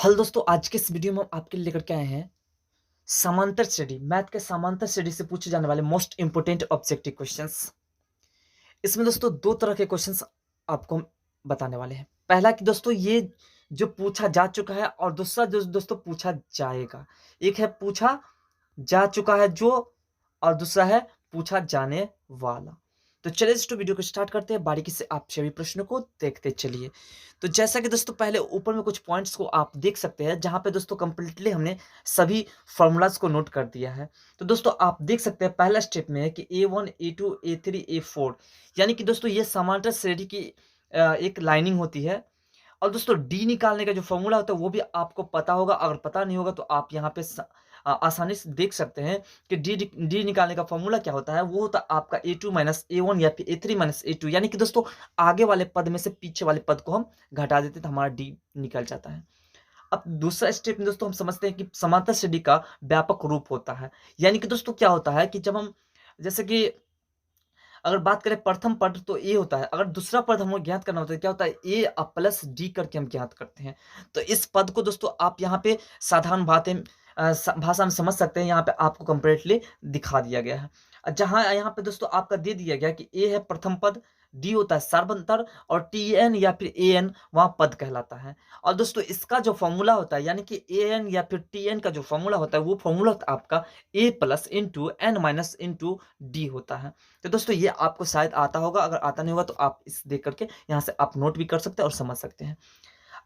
Hello दोस्तों, आज के इस वीडियो में हम आपके लिए लेकर के आए हैं समांतर स्टडी। मैथ के समांतर स्टडी से पूछे जाने वाले मोस्ट इंपोर्टेंट ऑब्जेक्टिव क्वेश्चंस। इसमें दोस्तों दो तरह के क्वेश्चंस आपको हम बताने वाले हैं। पहला कि दोस्तों ये जो पूछा जा चुका है और दूसरा जो दोस्तों पूछा जाएगा। एक है पूछा जा चुका है जो, और दूसरा है पूछा जाने वाला। तो चलिए इस वीडियो को स्टार्ट करते हैं, बारीकी से आप सभी प्रश्नों को देखते चलिए। तो जैसा कि दोस्तों पहले ऊपर में कुछ पॉइंट्स को आप देख सकते हैं, जहां पे दोस्तों कंप्लीटली हमने सभी फॉर्मूलाज को नोट कर दिया है। तो दोस्तों आप देख सकते हैं पहला स्टेप में है कि A1 A2 A3 A4, यानी कि दोस्तों ये समांतर श्रेणी की एक लाइनिंग होती है। और दोस्तों डी निकालने का जो फॉर्मूला होता है वो भी आपको पता होगा। अगर पता नहीं होगा तो आप यहाँ पे आसानी से देख सकते हैं कि डी निकालने का फॉर्मूला क्या होता है। वो होता है आपका A2 माइनस A1 या फिर A3 माइनस A2, यानी कि दोस्तों आगे वाले पद में से पीछे वाले पद को हम घटा देते तो हमारा डी निकल जाता है। अब दूसरा स्टेप में दोस्तों हम समझते हैं कि समांतर श्रेणी का व्यापक रूप होता है। यानी कि दोस्तों क्या होता है कि जब हम, जैसे कि अगर बात करें प्रथम पद तो ए होता है, अगर दूसरा पद हमें ज्ञात करना होता है क्या होता है, ए प्लस डी करके हम ज्ञात करते हैं। तो इस पद को दोस्तों आप यहाँ पे साधारण बातें भाषा में समझ सकते हैं। यहाँ पे आपको कंप्लीटली दिखा दिया गया है, जहाँ यहाँ पे दोस्तों आपका दे दिया गया कि ए है प्रथम पद, डी होता है सर्वांतर, और टी एन या फिर ए एन वहाँ पद कहलाता है। और दोस्तों इसका जो फॉर्मूला होता है, यानी कि ए एन या फिर टी एन का जो फॉर्मूला होता है वो फॉर्मूला आपका A plus into N minus into D होता है। तो दोस्तों ये आपको शायद आता होगा, अगर आता नहीं होगा तो आप इस देख करके यहाँ से आप नोट भी कर सकते हैं और समझ सकते हैं।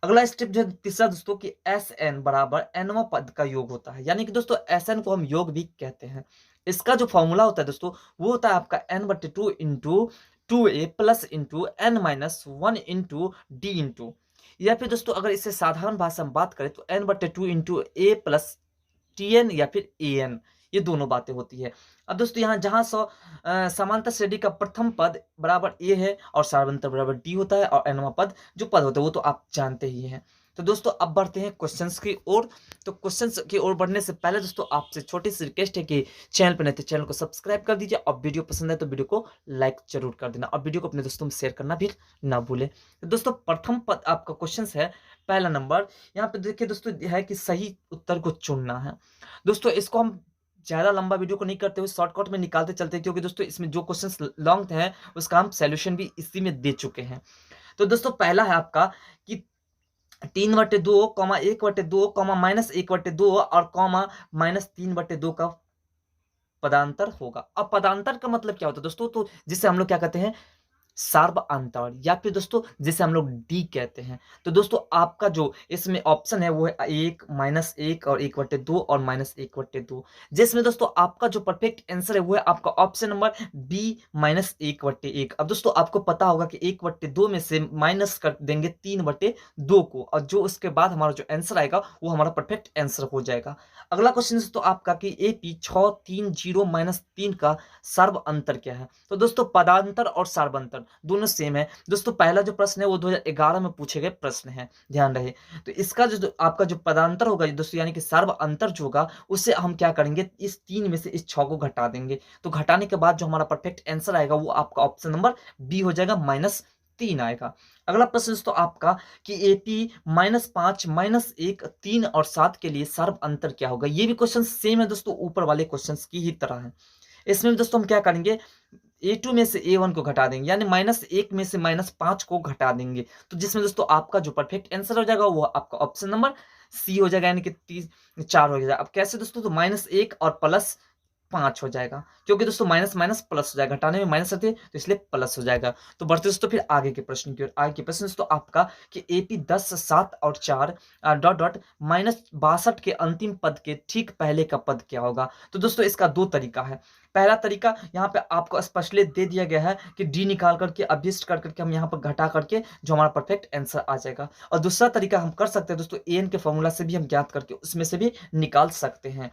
अगला स्टेप जो है तीसरा दोस्तों कि एस एन बराबर एनवा पद का योग होता है, यानी कि दोस्तों एस एन को हम योग भी कहते हैं। इसका जो फॉर्मूला होता है दोस्तों वो होता है आपका एन बटे two into two A plus into N minus one into D into, या फिर दोस्तों अगर इसे साधारण भाषा में बात करें तो एन बटे टू इंटू ए प्लस टी एन या फिर ए एन, ये दोनों बातें होती है। अब दोस्तों यहाँ जहाँ समांतर श्रेणी का प्रथम पद बराबर ए है और सार्वंतर बराबर डी होता है, और एनवा पद जो पद होता है वो तो आप जानते ही हैं। तो दोस्तों अब बढ़ते हैं क्वेश्चंस की ओर। तो क्वेश्चंस की ओर बढ़ने से पहले दोस्तों आपसे छोटी सी रिक्वेस्ट है कि चैनल पर नहीं तो चैनल को सब्सक्राइब कर दीजिए, और वीडियो पसंद है तो वीडियो को लाइक जरूर कर देना, और वीडियो को अपने दोस्तों में शेयर करना भी ना भूलें। तो दोस्तों प्रथम पद आपका क्वेश्चन है, पहला नंबर। यहाँ पे देखिए दोस्तों है कि सही उत्तर को चुनना है। दोस्तों इसको हम ज़्यादा लंबा वीडियो को नहीं करते हुए शॉर्टकट में निकालते चलते हैं, क्योंकि दोस्तों इसमें जो क्वेश्चंस लॉन्ग हैं उसका हम सॉल्यूशन भी इसी में दे चुके हैं। तो दोस्तों पहला है आपका कि 3/2 कॉमा 1/2 कॉमा माइनस 1/2 और कॉमा माइनस 3/2 का पदांतर होगा। अब पदांतर का मतलब क्या होता है दोस्तों, तो जिसे हम लोग क्या कहते हैं, सार्वअंतर, या फिर दोस्तों जिसे हम लोग डी कहते हैं। तो दोस्तों आपका जो इसमें ऑप्शन है वो है 1 माइनस 1 और 1/2 और माइनस 1/2, जिसमें दोस्तों आपका जो परफेक्ट आंसर है वो है आपका ऑप्शन नंबर बी माइनस 1/1। अब दोस्तों आपको पता होगा कि 1/2 में से माइनस कर देंगे 3/2 को, और जो उसके बाद हमारा जो आंसर आएगा वो हमारा परफेक्ट आंसर हो जाएगा। अगला क्वेश्चन तो आपका कि एपी 630 माइनस 3 का सर्व अंतर क्या है। तो दोस्तों पदांतर और सार्वंतर दोनों सेम है। दोस्तों पहला जो प्रश्न है वो 2011 में पूछे गए प्रश्न है, ध्यान रहे। तो इसका जो आपका जो पदांतर होगा दोस्तों, यानी कि सर्व अंतर जो होगा उससे हम क्या करेंगे, इस 3 में से इस 6 को घटा देंगे। तो घटाने के बाद जो हमारा परफेक्ट आंसर आएगा वो आपका ऑप्शन नंबर बी हो जाएगा, -3 आएगा। अगला प्रश्न दोस्तों आपका कि एपी -5 -1 3 और 7 के लिए सर्व अंतर क्या होगा। ये भी क्वेश्चन सेम है दोस्तों, ऊपर वाले क्वेश्चन की ही तरह है। इसमें भी दोस्तों हम क्या करेंगे, A2 में से A1 को घटा देंगे, यानी -1 में से -5 को घटा देंगे। तो जिसमें दोस्तों आपका जो परफेक्ट आंसर हो जाएगा वो आपका ऑप्शन नंबर सी हो जाएगा, यानी कि 4 हो जाएगा। अब कैसे दोस्तों, तो -1 और +5 हो जाएगा, क्योंकि दोस्तों माइनस माइनस प्लस हो जाएगा, घटाने में माइनस रहती है तो इसलिए प्लस हो जाएगा। तो बढ़ते दोस्तों फिर आगे के प्रश्न की ओर। आगे के प्रश्न दोस्तों आपका कि एपी 10 7 और 4 डॉट डॉट -62 के अंतिम पद के ठीक पहले का पद क्या होगा। तो दोस्तों इसका दो तरीका है। पहला तरीका यहाँ पे आपको स्पष्टली दे दिया गया है कि डी निकाल करके अभ्यस्त कर करके हम यहाँ पर घटा करके जो हमारा परफेक्ट आंसर आ जाएगा। और दूसरा तरीका हम कर सकते हैं दोस्तों, एन के फॉर्मूला से भी हम ज्ञात करके उसमें से भी निकाल सकते हैं।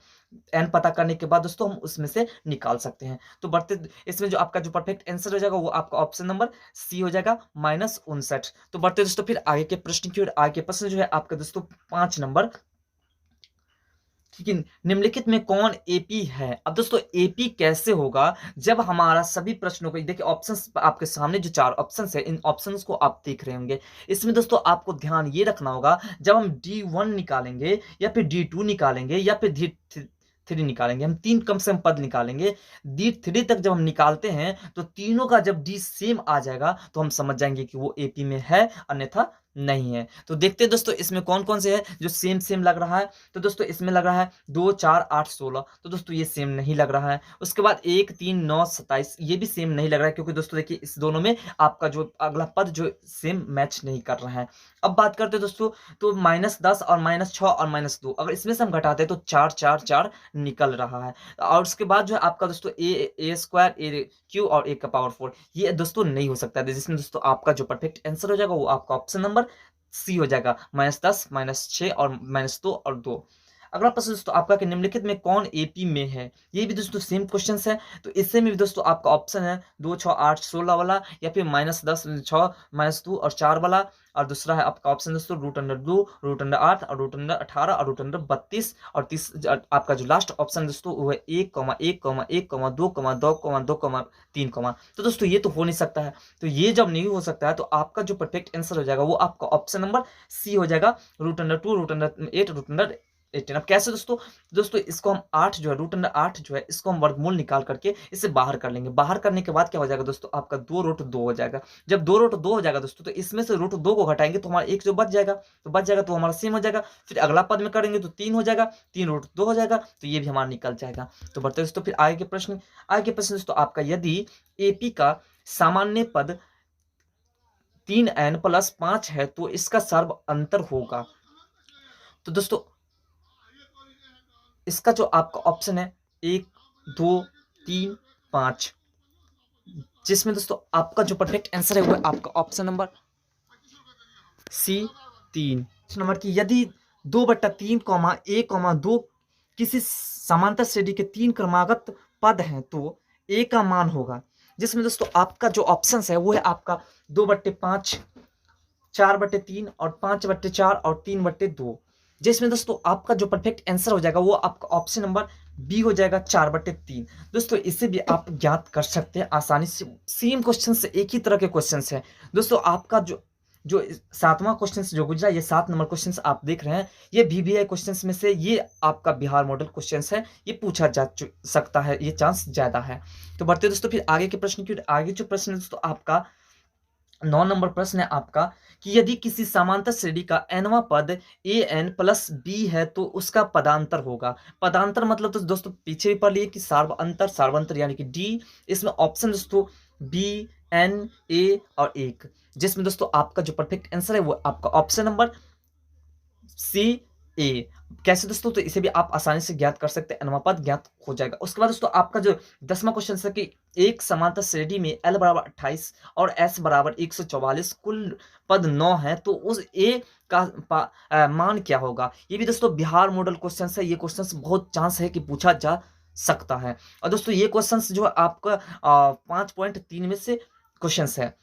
एन पता करने के बाद दोस्तों हम उसमें से निकाल सकते हैं। तो बढ़ते इसमें जो आपका जो परफेक्ट आंसर हो जाएगा वो आपका ऑप्शन नंबर सी हो जाएगा, -59। तो बढ़ते दोस्तों फिर आगे के प्रश्न की ओर। आगे के प्रश्न जो है आपका दोस्तों 5 नंबर ठीक है, निम्नलिखित में कौन एपी है? अब दोस्तों एपी कैसे होगा जब हमारा सभी प्रश्नों को देखिए, ऑप्शंस आपके सामने जो 4 ऑप्शंस है, इन ऑप्शंस को आप देख रहे होंगे। इसमें दोस्तों आपको ध्यान ये रखना होगा, जब हम D1 निकालेंगे या फिर D2 निकालेंगे या फिर D3 निकालेंगे, हम 3 कम से कम पद निकालेंगे। D3 तक जब हम निकालते हैं तो तीनों का जब D सेम आ जाएगा तो हम समझ जाएंगे कि वो एपी में है, अन्यथा नहीं है। तो देखते हैं दोस्तों इसमें कौन कौन से है जो सेम सेम लग रहा है। तो दोस्तों इसमें लग रहा है 2 4 8 16, तो दोस्तों ये सेम नहीं लग रहा है। उसके बाद 1 3 9 27, ये भी सेम नहीं लग रहा है, क्योंकि दोस्तों देखिए इस दोनों में आपका जो अगला पद जो सेम मैच नहीं कर रहा है। अब बात करते हैं दोस्तों, तो -10 और -6 और -2, अगर इसमें से हम घटाते हैं तो 4 4 4 निकल रहा है। और उसके बाद जो है आपका दोस्तों ए स्क्वायर ए क्यू और ए का पावर 4, ये दोस्तों नहीं हो सकता है, जिसमें दोस्तों आपका जो परफेक्ट आंसर हो जाएगा वो आपका ऑप्शन नंबर सी हो जाएगा, -10 -6 और -2 और 2। अगला प्रश्न दोस्तों आपका कि निम्नलिखित में कौन एपी में है? ये भी दोस्तों सेम क्वेश्चन है। तो इससे में भी दोस्तों आपका ऑप्शन है 2 6 8 16 वाला, या फिर -10 6 -2 और 4 वाला। और दूसरा है आपका ऑप्शन दोस्तों √2 √8 और √18 और √32, और आपका जो लास्ट ऑप्शन दोस्तों वो है 1 1 1 2 2 2 3। तो दोस्तों ये तो हो नहीं सकता है। तो ये जब नहीं हो सकता है तो आपका जो परफेक्ट आंसर हो जाएगा वो आपका ऑप्शन नंबर सी हो जाएगा, √2 √8 √18। अब कैसे दोस्तों? दोस्तों इसको हम 8 जो है √8 जो है इसको हम वर्गमूल निकाल करके इसे बाहर कर लेंगे। बाहर करने के बाद क्या हो जाएगा दोस्तों, आपका 2 √2 हो जाएगा। जब 2 √2 हो जाएगा दोस्तों, तो इसमें से √2 को घटाएंगे तो हमारा 1 जो बच जाएगा, तो हमारा सेम हो जाएगा। फिर अगला पद में करेंगे तो 3 हो जाएगा, 3 √2 हो जाएगा, तो ये भी हमारा निकल जाएगा। तो बढ़ते दोस्तों फिर आगे के प्रश्न। दोस्तों आपका, यदि एपी का सामान्य पद 3n + 5 है तो इसका सर्व अंतर होगा। तो दोस्तों इसका जो आपका ऑप्शन है 1 2 3 5, जिसमें दोस्तों आपका जो परफेक्ट आंसर है वो है आपका ऑप्शन नंबर सी 3 नंबर की। यदि 2/3, a, 2 किसी समांतर श्रेणी के 3 क्रमागत पद हैं तो a का मान होगा। जिसमें दोस्तों आपका जो ऑप्शन है वो है आपका 2/5, 4/3 और 5/4 और 3/2। जिसमें दोस्तों आपका जो परफेक्ट आंसर हो जाएगा वो आपका ऑप्शन नंबर बी हो जाएगा, 4/3। दोस्तों इसे भी आप ज्ञात कर सकते हैं आसानी से। सेम क्वेश्चन से, एक ही तरह के क्वेश्चन है दोस्तों। आपका जो जो 7वां क्वेश्चन जो गुजरा, ये 7 नंबर क्वेश्चन आप देख रहे हैं, ये VBI क्वेश्चन में से ये आपका बिहार मॉडल क्वेश्चन है, ये पूछा जा सकता है, ये चांस ज्यादा है। तो बढ़ते दोस्तों फिर आगे के प्रश्न की। आगे जो प्रश्न है दोस्तों आपका 9 नंबर प्रश्न है आपका कि यदि किसी समांतर श्रेणी का nवां पद an + b है तो उसका पदांतर होगा। पदांतर मतलब तो दोस्तों पीछे भी पढ़ लिए कि सार्वंतर यानी कि डी। इसमें ऑप्शन दोस्तों b n a और 1, जिसमें दोस्तों आपका जो परफेक्ट आंसर है वो आपका ऑप्शन नंबर सी ए। कैसे दोस्तों? तो इसे भी आप आसानी से ज्ञात कर सकते हैं, अनुपात ज्ञात हो जाएगा। उसके बाद दोस्तों आपका जो 10वां क्वेश्चन है कि एक समांतर श्रेणी में L = 28 और S = 144, कुल पद 9 है तो उस ए का मान क्या होगा। ये भी दोस्तों बिहार मॉडल क्वेश्चन है, ये क्वेश्चन बहुत चांस है कि पूछा जा सकता है। और दोस्तों ये क्वेश्चन जो आपका 5.3 में से क्वेश्चन है।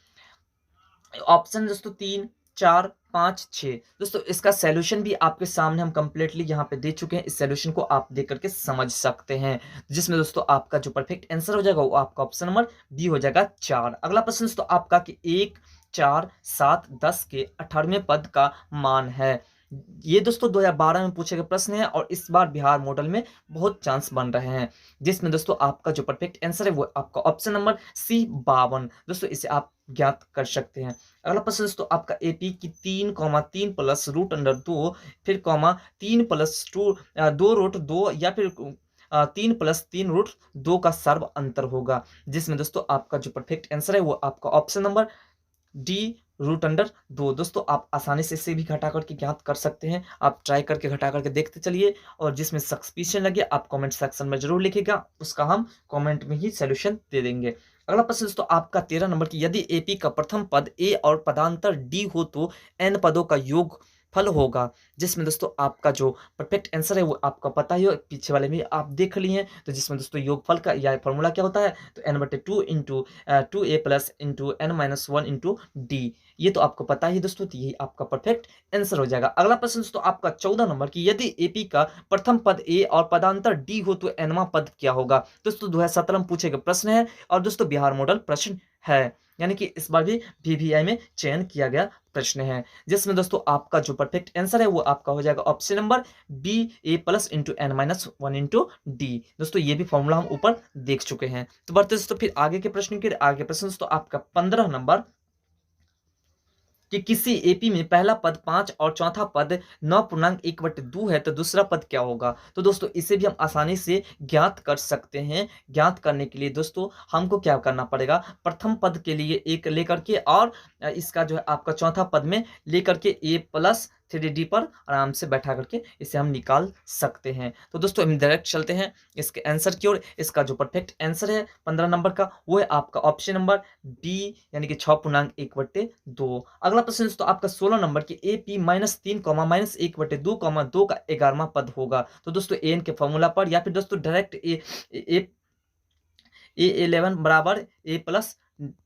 ऑप्शन दोस्तों 3 4 5 6। दोस्तों इसका सॉल्यूशन भी आपके सामने हम कंप्लीटली यहाँ पे दे चुके हैं, इस सॉल्यूशन को आप देख करके समझ सकते हैं। जिसमें दोस्तों आपका जो परफेक्ट आंसर हो जाएगा वो आपका ऑप्शन नंबर बी हो जाएगा 4। अगला प्रश्न दोस्तों आपका कि 1 4 7 10 के 18वें पद का मान है। ये दोस्तों 2012 में पूछे गए प्रश्न है और इस बार बिहार मॉडल में बहुत चांस बन रहे हैं। जिसमें दोस्तों आपका जो परफेक्ट आंसर है वो आपका ऑप्शन नंबर सी 52। दोस्तों इसे आप ज्ञात कर सकते हैं। अगला प्रश्न दोस्तों आपका एपी की 3 3 + √2 फिर 3 + 2 या फिर 3 + 3 √2 का सर्व अंतर होगा। जिसमें दोस्तों आपका जो परफेक्ट आंसर है वो आपका ऑप्शन नंबर डी √2। दोस्तों आप आसानी से इसे भी घटा करके ज्ञात कर सकते हैं, आप ट्राई करके घटा करके देखते चलिए। और जिसमें सस्पिशन लगे आप कमेंट सेक्शन में जरूर लिखिएगा, उसका हम कमेंट में ही सॉल्यूशन दे देंगे। अगला प्रश्न दोस्तों आपका 13 नंबर की, यदि एपी का प्रथम पद ए और पदांतर डी हो तो n पदों का योग फल होगा, जिसमें दोस्तों आपका जो परफेक्ट आंसर है वो आपका पता ही हो, पीछे वाले में आप देख लिए हैं। तो जिसमें दोस्तों योगफल का या फॉर्मूला क्या होता है, तो n/2 into 2a plus into n-1 into D, ये तो आपको पता ही दोस्तों। तो यही आपका परफेक्ट आंसर हो जाएगा। अगला प्रश्न दोस्तों आपका 14 नंबर की, यदि एपी का प्रथम पद ए और पदांतर डी हो तो एनवा पद क्या होगा। दोस्तों 2017 में पूछे गए प्रश्न है और दोस्तों बिहार मॉडल प्रश्न है, यानी कि इस बार भी वीवीआई में चयन किया गया प्रश्न है, जिसमें दोस्तों आपका जो परफेक्ट आंसर है वो आपका हो जाएगा option number B, A plus into n-1 into D. दोस्तों ये भी फॉर्मूला हम ऊपर देख चुके हैं। तो बढ़ते दोस्तों फिर आगे के प्रश्न के आगे प्रश्न दोस्तों आपका 15 नंबर कि किसी एपी में पहला पद 5 और चौथा पद 9.1/2 है तो दूसरा पद क्या होगा। तो दोस्तों इसे भी हम आसानी से ज्ञात कर सकते हैं। ज्ञात करने के लिए दोस्तों हमको क्या करना पड़ेगा, प्रथम पद के लिए एक लेकर के और इसका जो है आपका चौथा पद में लेकर के ए प्लस 3d पर आराम से बैठा करके इसे हम निकाल सकते हैं। तो दोस्तों हम डायरेक्ट चलते हैं इसके आंसर की ओर। इसका जो परफेक्ट आंसर है 15 नंबर का वो है आपका ऑप्शन नंबर बी, यानी कि 6.1/2। अगला प्रश्न दोस्तों आपका 16 नंबर की ए पी -3 -1/2 का 11वां पद होगा। तो दोस्तों एन के फॉर्मूला पर या फिर दोस्तों डायरेक्ट ए11 बराबर ए प्लस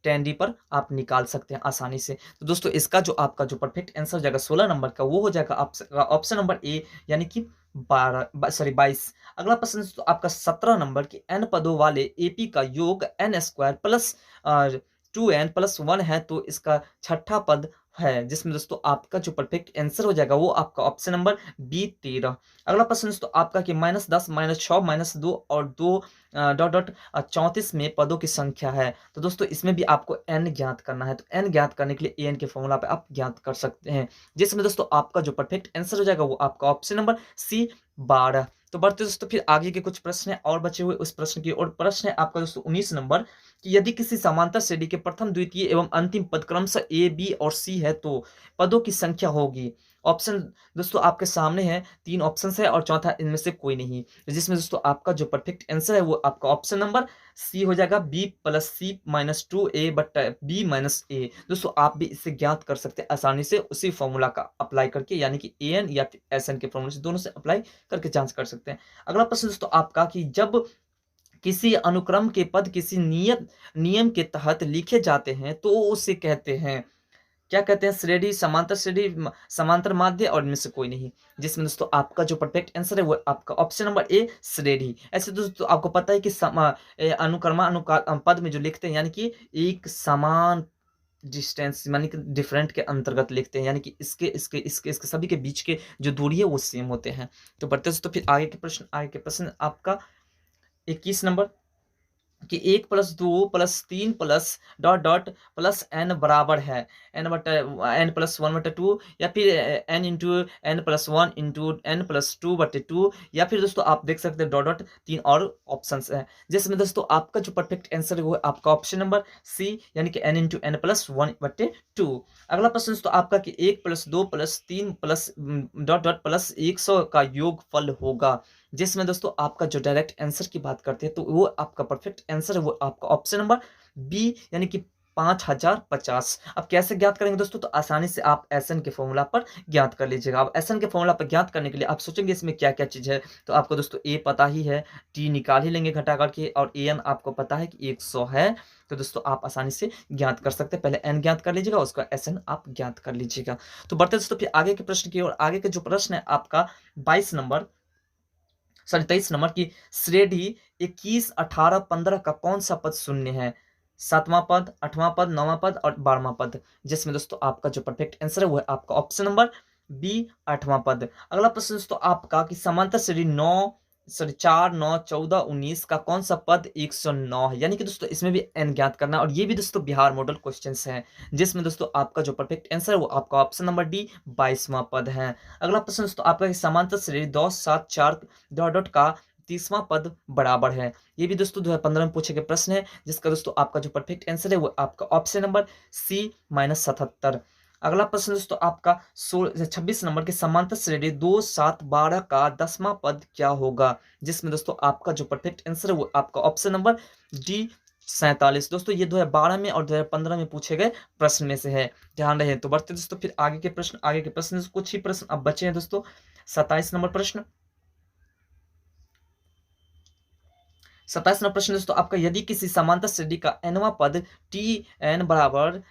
10d पर आप निकाल सकते हैं आसानी से। तो दोस्तों इसका जो आपका जो परफेक्ट आंसर हो जाएगा 16 नंबर का वो हो जाएगा ऑप्शन नंबर ए, यानी कि 22। अगला प्रश्न दोस्तों आपका 17 नंबर की n पदों वाले एपी का योग n² प्लस 2n+1 है तो इसका छठा पद है, जिसमें दोस्तों आपका जो परफेक्ट आंसर हो जाएगा वो आपका ऑप्शन नंबर बी 13। अगला प्रश्न दोस्तों आपका कि -10 -6 -2 और 2 डॉट डॉट 34 में पदों की संख्या है। तो दोस्तों इसमें भी आपको n ज्ञात करना है। तो n ज्ञात करने के लिए an के फॉर्मूला पे आप ज्ञात कर सकते हैं, जिसमें दोस्तों आपका जो परफेक्ट आंसर हो जाएगा वो आपका ऑप्शन नंबर सी 12। तो बढ़ते दोस्तों फिर आगे के कुछ प्रश्न है और बचे हुए उस प्रश्न की और प्रश्न है आपका दोस्तों 19 नंबर कि यदि किसी समांतर श्रेणी के प्रथम द्वितीय एवं अंतिम पद क्रमशः ए बी और सी है तो पदों की संख्या होगी। ऑप्शन दोस्तों आपके सामने है, 3 ऑप्शन है और चौथा इनमें से कोई नहीं, जिसमें दोस्तों आपका जो परफेक्ट आंसर है वो आपका ऑप्शन नंबर सी हो जाएगा B plus C -2a but B -a। दोस्तों आप भी इसे ज्ञात कर सकते हैं आसानी से उसी फॉर्मूला का अप्लाई करके, यानी कि an या फिर SN के फॉर्मूले से दोनों से अप्लाई करके जांच कर सकते हैं। अगला प्रश्न दोस्तों आपका कि जब किसी अनुक्रम के पद किसी नियत नियम के तहत लिखे जाते हैं तो उसे कहते हैं, क्या कहते हैं, श्रेणी, समांतर श्रेणी, समांतर माध्य और इनमें से कोई नहीं, जिसमें दोस्तों आपका जो परफेक्ट आंसर है वो आपका ऑप्शन नंबर ए श्रेणी। ऐसे दोस्तों आपको पता है कि अनुक्रमा पद में जो लिखते हैं यानी कि एक समान डिस्टेंस यानी कि डिफरेंट के अंतर्गत लिखते हैं, यानी कि इसके सभी के बीच के जो दूरी है वो सेम होते हैं। तो बढ़ते दोस्तों फिर आगे के प्रश्न आपका 21 नंबर कि 1 + 2 + 3 plus dot dot plus n बराबर है n+1/2 या फिर n into n+1 into n+2/2, या फिर दोस्तों आप देख सकते हैं डॉट डॉट 3 और ऑप्शंस हैं, जिसमें दोस्तों आपका जो परफेक्ट आंसर है वो है आपका ऑप्शन नंबर सी, यानी कि n इंटू n+1/2। अगला प्रश्न दोस्तों आपका कि 1 + 2 + 3 प्लस डॉट डॉट प्लस 100 का योगफल होगा, जिसमें दोस्तों आपका जो डायरेक्ट आंसर की बात करते हैं तो वो आपका परफेक्ट आंसर है वो आपका ऑप्शन नंबर बी, यानी कि 5050। अब कैसे ज्ञात करेंगे दोस्तों, तो आसानी से आप एसएन के फॉर्मूला पर ज्ञात कर लीजिएगा। अब एसएन के फॉर्मूला पर ज्ञात करने के लिए आप सोचेंगे इसमें क्या क्या चीज़ है, तो आपको दोस्तों ए पता ही है, टी निकाल ही लेंगे घटा करके, और ए एन आपको पता है कि 100 है। तो दोस्तों आप आसानी से ज्ञात कर सकते हैं, पहले एन ज्ञात कर लीजिएगा उसका एस एन आप ज्ञात कर लीजिएगा। तो बढ़ते दोस्तों फिर आगे के प्रश्न की ओर। आगे के जो प्रश्न है आपका 23 नंबर की श्रेणी 21, 18, 15 का कौन सा पद शून्य है, 7वां पद, 8वां पद, 9वां पद और 12वां पद, जिसमें दोस्तों आपका जो परफेक्ट आंसर है वो है आपका ऑप्शन नंबर बी 8वां पद। अगला प्रश्न दोस्तों आपका कि समांतर श्रेणी 4, 9, 14, 19 का कौन सा पद 109 है, यानी कि दोस्तों इसमें भी n ज्ञात करना है और ये भी दोस्तों बिहार मॉडल क्वेश्चंस हैं, जिसमें दोस्तों आपका जो परफेक्ट आंसर है वो आपका ऑप्शन नंबर डी 22वां पद है। अगला प्रश्न दोस्तों आपका समांतर श्रेणी 10, 7, 4 डॉट डॉट का 30वां पद बराबर है, ये भी दोस्तों 2015 में पूछे गए प्रश्न है, जिसका दोस्तों आपका जो परफेक्ट आंसर है वो आपका ऑप्शन नंबर सी -77। अगला प्रश्न दोस्तों आपका 26 नंबर के समांतर श्रेणी 2, 7, 12 का 10वां पद क्या होगा, जिसमें दोस्तों आपका जो परफेक्ट आंसर है वो आपका ऑप्शन नंबर डी 47। दोस्तों ये 2012 में और 2015 में पूछे गए प्रश्न में से है, ध्यान रहे। तो बढ़ते दोस्तों फिर आगे के प्रश्न कुछ ही प्रश्न अब बचे हैं दोस्तों। 27 नंबर प्रश्न। 27वां प्रश्न दोस्तों आपका, यदि किसी समांतर श्रेणी का nवां पद टी एन बराबर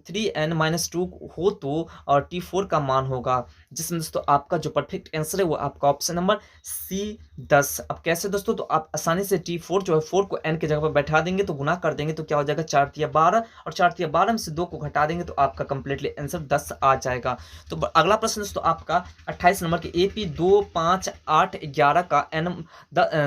3n-2 हो तो और T4 का मान होगा, जिसमें दोस्तों आपका जो परफेक्ट आंसर है वो आपका ऑप्शन नंबर सी 10। अब कैसे दोस्तों, तो आप आसानी से T4 जो है 4 को n की जगह पर बैठा देंगे तो गुना कर देंगे तो क्या हो जाएगा 4 तिया 12, और 4 तिया 12 में से 2 को घटा देंगे तो आपका कंप्लीटली आंसर 10 आ जाएगा। तो अगला प्रश्न दोस्तों आपका 28 नंबर के AP 2, 5, 8, 11 का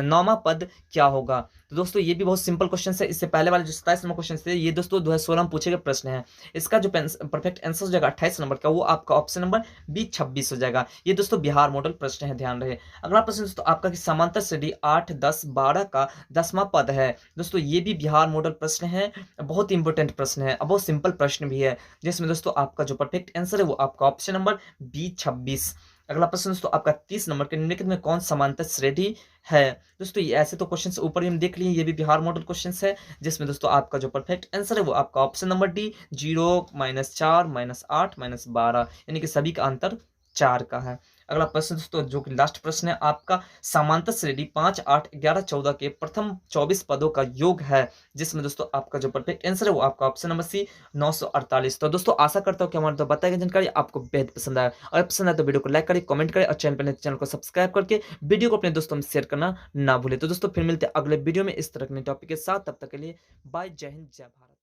नौवां पद क्या होगा। तो दोस्तों ये भी बहुत सिंपल क्वेश्चन है। इससे पहले वाले जो 27 नंबर क्वेश्चन थे ये दोस्तों 2016 में पूछे गए प्रश्न है। इसका जो परफेक्ट आंसर हो जाएगा 28 नंबर का, वो आपका ऑप्शन नंबर बी 26 हो जाएगा। ये दोस्तों बिहार मॉडल प्रश्न है, ध्यान रहे। अगला प्रश्न दोस्तों आपका कि समांतर श्रेणी 8, 10, 12 का 10वां पद है। दोस्तों ये भी बिहार मॉडल प्रश्न है, बहुत इंपॉर्टेंट प्रश्न है, अब बहुत सिंपल प्रश्न भी है, जिसमें दोस्तों आपका जो परफेक्ट आंसर है वो आपका ऑप्शन नंबर बी 26। अगला प्रश्न दोस्तों आपका 30 नंबर के, निम्नलिखित में कौन समांतर श्रेणी है। दोस्तों ये ऐसे तो क्वेश्चन ऊपर ही हम देख लिए, ये भी बिहार मॉडल क्वेश्चन है, जिसमें दोस्तों आपका जो परफेक्ट आंसर है वो आपका ऑप्शन नंबर डी 0, -4, -8, -12, यानी कि सभी का अंतर 4 का है। अगला प्रश्न दोस्तों जो कि लास्ट प्रश्न है आपका, समांतर श्रेणी 5, 8, 11, 14 के प्रथम 24 पदों का योग है, जिसमें दोस्तों आपका जो परफेक्ट आंसर है वो आपका ऑप्शन नंबर सी 948। तो दोस्तों आशा करता हूँ कि हमारी तो बताई गई जानकारी आपको बेहद पसंद आया, और पसंद आए तो वीडियो को लाइक करें, कमेंट करें, और चैनल को सब्सक्राइब करके वीडियो को अपने दोस्तों में शेयर करना ना भूलें। तो दोस्तों फिर मिलते हैं अगले वीडियो में इस तरह के टॉपिक के साथ, तब तक के लिए बाय, जय हिंद, जय भारत।